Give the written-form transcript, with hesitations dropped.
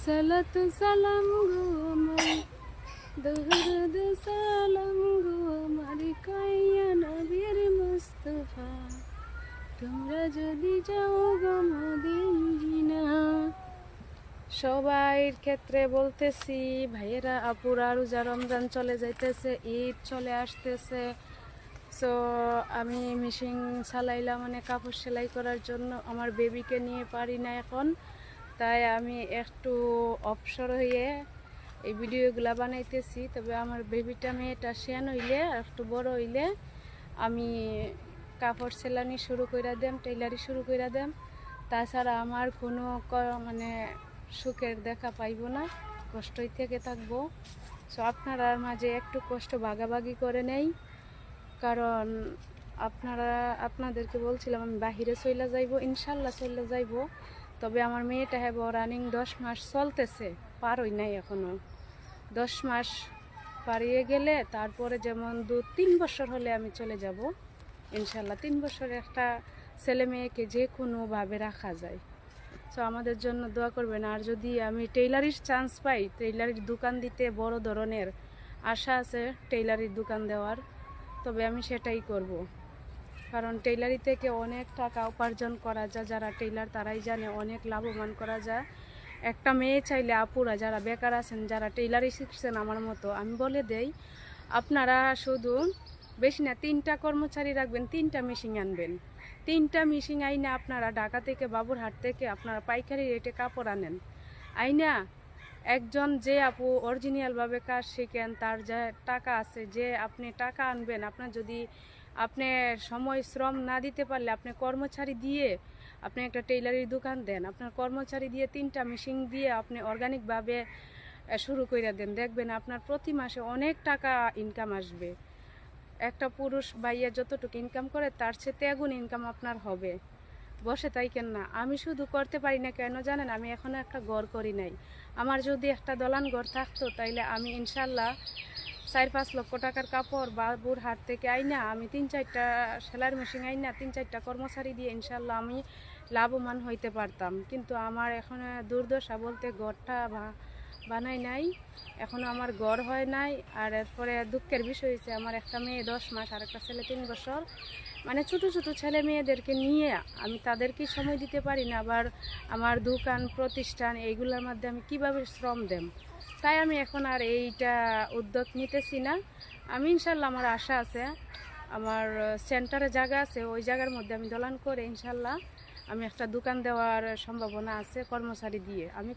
সালাতু সালাম গো আমার দরুদ সালাম গো আমার কাইয়া নবীর মুস্তাফা তোমরা যদি যাও গো মদিনা। সবাইর ক্ষেত্রে বলতেছি ভাইয়েরা আপুরা, রোজা রমজান চলে যাইতেছে, ঈদ চলে আসতেছে। সো আমি মেশিন চালাইলাম, মানে কাপড় সেলাই করার জন্য। আমার বেবিকে নিয়ে পারি না এখন, তাই আমি একটু অবসর হয়ে এই ভিডিওগুলো বানাইতেছি। তবে আমার বেবিটা মেয়েটা শিয়ান হইলে, একটু বড় হইলে আমি কাপড় সেলানি শুরু করে দেম, টেইলারি শুরু করে দেম। তাছাড়া আমার কোনো মানে সুখের দেখা পাইব না, কষ্টই থেকে থাকবো। সো আপনারা মাঝে একটু কষ্ট ভাগাভাগি করে নেই, কারণ আপনাদেরকে বলছিলাম আমি বাহিরে চলে যাইব, ইনশাল্লাহ চলে যাইব। তবে আমার মেয়েটা হ্যাঁ রানিং 10 মাস চলতেছে, পার হই নাই এখনো। 10 মাস পারিয়ে গেলে তারপরে যেমন 2-3 বছর হলে আমি চলে যাব ইনশাল্লাহ। 3 বছর একটা ছেলে মেয়েকে যে কোনোভাবে রাখা যায়। সো আমাদের জন্য দোয়া করবেন। আর যদি আমি টেইলারির চান্স পাই, টেইলারির দোকান দিতে বড় ধরনের আশা আছে, টেইলারির দোকান দেওয়ার, তবে আমি সেটাই করব। কারণ টেইলারি থেকে অনেক টাকা উপার্জন করা যায়, যারা টেইলার তারাই জানে, অনেক লাভবান করা যায়। একটা মেয়ে চাইলে, আপুরা যারা বেকার আছেন, যারা টেইলারি শিখছেন আমার মতো, আমি বলে দেই আপনারা শুধু বেশি না 3টা কর্মচারী রাখবেন, 3টা মেশিন আনবেন। 3টা মেশিন আইনা আপনারা ঢাকা থেকে, বাবুরহাট থেকে আপনারা পাইকারি রেটে কাপড় আনেন। আইনা একজন যে আপু অরিজিনালভাবে কাজ শিখেন, তার যে টাকা আছে, যে আপনি টাকা আনবেন, আপনার যদি আপনি সময় শ্রম না দিতে পারলে আপনি কর্মচারী দিয়ে আপনি একটা টেইলারির দোকান দেন, আপনার কর্মচারী দিয়ে 3টা মেশিন দিয়ে আপনি অর্গানিকভাবে শুরু করে দেন, দেখবেন আপনার প্রতি মাসে অনেক টাকা ইনকাম আসবে। একটা পুরুষ ভাইয়া যতটুকু ইনকাম করে তার চেয়ে 3 গুণ ইনকাম আপনার হবে। বসে থাকেন না। আমি শুধু করতে পারি না কেন জানেন? আমি এখনও একটা ঘর করি নাই। আমার যদি একটা দলান ঘর থাকতো তাইলে আমি ইনশাল্লাহ 4-5 লক্ষ টাকার কাপড় বাবুরহাট থেকে আইনা, আমি 3-4টা সেলাইয়ের মেশিন আইনা 3-4টা কর্মচারী দিয়ে ইনশাল্লাহ আমি লাভবান হইতে পারতাম। কিন্তু আমার এখন দুর্দশা বলতে ঘরটা বানাই নাই, এখনও আমার ঘর হয় নাই। আর এরপরে দুঃখের বিষয় হয়েছে, আমার একটা মেয়ে 10 মাস আর একটা ছেলে 3 বছর। মানে ছোটো ছোটো ছেলে মেয়েদেরকে নিয়ে আমি তাদেরকেই সময় দিতে পারি না। আবার আমার দোকান প্রতিষ্ঠান এইগুলোর মধ্যে আমি কিভাবে শ্রম দেব? তাই আমি এখন আর এইটা উদ্যোগ নিতেছি না। আমি ইনশাল্লাহ, আমার আশা আছে, আমার সেন্টারে জায়গা আছে, ওই জায়গার মধ্যে আমি দলান করে ইনশাল্লাহ আমি একটা দোকান দেওয়ার সম্ভাবনা আছে কর্মচারী দিয়ে। আমি